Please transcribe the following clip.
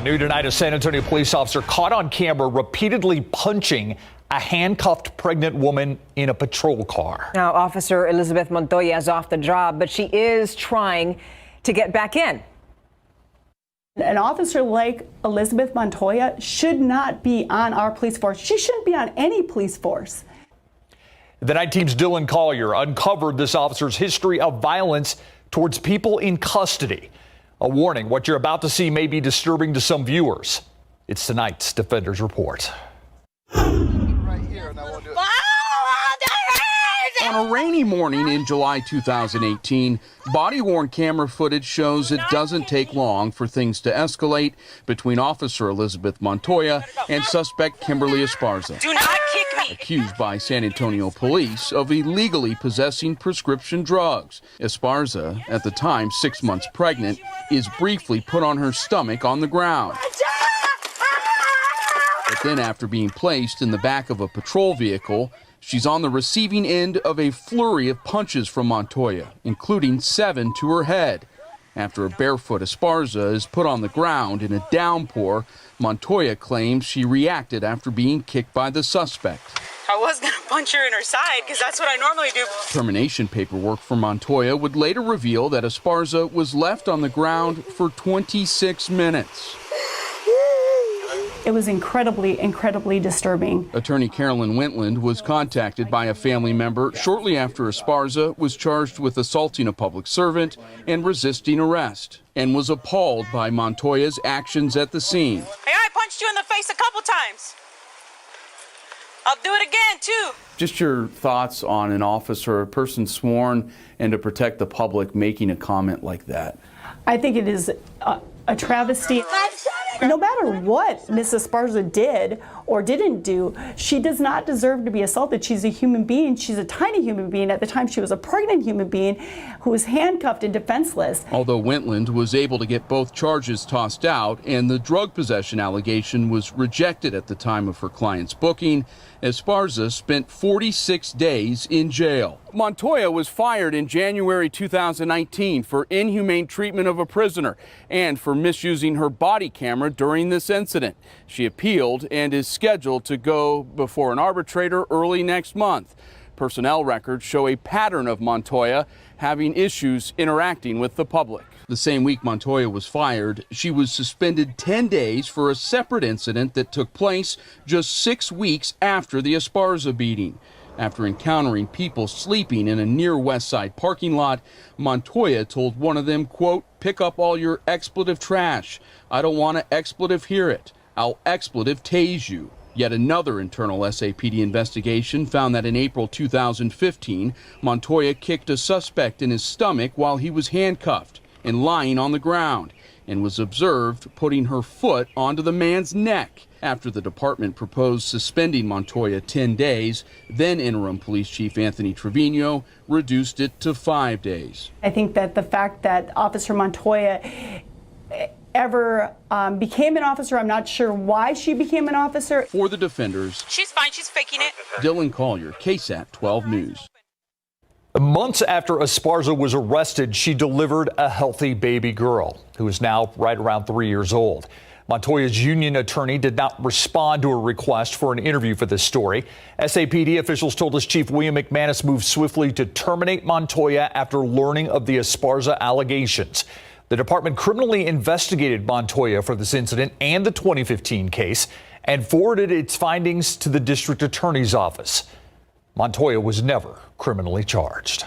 New tonight, a San Antonio police officer caught on camera repeatedly punching a handcuffed pregnant woman in a patrol car. Now, Officer Elizabeth Montoya is off the job, but she is trying to get back in. An officer like Elizabeth Montoya should not be on our police force. She shouldn't be on any police force. The night team's Dylan Collier uncovered this officer's history of violence towards people in custody. A warning, what you're about to see may be disturbing to some viewers. It's tonight's Defenders Report. On a rainy morning in July 2018, body-worn camera footage shows it doesn't take long for things to escalate between Officer Elizabeth Montoya and suspect Kimberly Esparza. Do not kick me! Accused by San Antonio police of illegally possessing prescription drugs. Esparza, at the time 6 months pregnant, is briefly put on her stomach on the ground. But then, after being placed in the back of a patrol vehicle, she's on the receiving end of a flurry of punches from Montoya, including 7 to her head. After a barefoot Esparza is put on the ground in a downpour, Montoya claims she reacted after being kicked by the suspect. I was going to punch her in her side because that's what I normally do. Termination paperwork for Montoya would later reveal that Esparza was left on the ground for 26 minutes. It was incredibly disturbing. Attorney Carolyn Wentland was contacted by a family member shortly after Esparza was charged with assaulting a public servant and resisting arrest, and was appalled by Montoya's actions at the scene. Hey, I punched you in the face a couple times. I'll do it again, too. Just your thoughts on an officer, a person sworn and to protect the public, making a comment like that? I think it is a travesty. No matter what Mrs. Esparza did or didn't do, she does not deserve to be assaulted. She's a human being. She's a tiny human being. At the time, she was a pregnant human being who was handcuffed and defenseless. Although Wentland was able to get both charges tossed out and the drug possession allegation was rejected at the time of her client's booking, Esparza spent 46 days in jail. Montoya was fired in January 2019 for inhumane treatment of a prisoner and for misusing her body camera during this incident. She appealed and is scheduled to go before an arbitrator early next month. Personnel records show a pattern of Montoya having issues interacting with the public. The same week Montoya was fired, she was suspended 10 days for a separate incident that took place just 6 weeks after the Esparza beating. After encountering people sleeping in a near West Side parking lot, Montoya told one of them, quote, "Pick up all your expletive trash. I don't want to expletive hear it. I'll expletive tase you." Yet another internal SAPD investigation found that in April 2015, Montoya kicked a suspect in his stomach while he was handcuffed and lying on the ground, and was observed putting her foot onto the man's neck. After the department proposed suspending Montoya 10 days, then interim police chief Anthony Trevino reduced it to 5 days. I think that the fact that Officer Montoya ever became an officer, I'm not sure why she became an officer. For the Defenders, She's fine. She's faking it. Dylan Collier, KSAT 12 News. Months after Esparza was arrested, she delivered a healthy baby girl who is now right around 3 years old. Montoya's union attorney did not respond to a request for an interview for this story. SAPD officials told us Chief William McManus moved swiftly to terminate Montoya after learning of the Esparza allegations. The department criminally investigated Montoya for this incident and the 2015 case and forwarded its findings to the district attorney's office. Montoya was never criminally charged.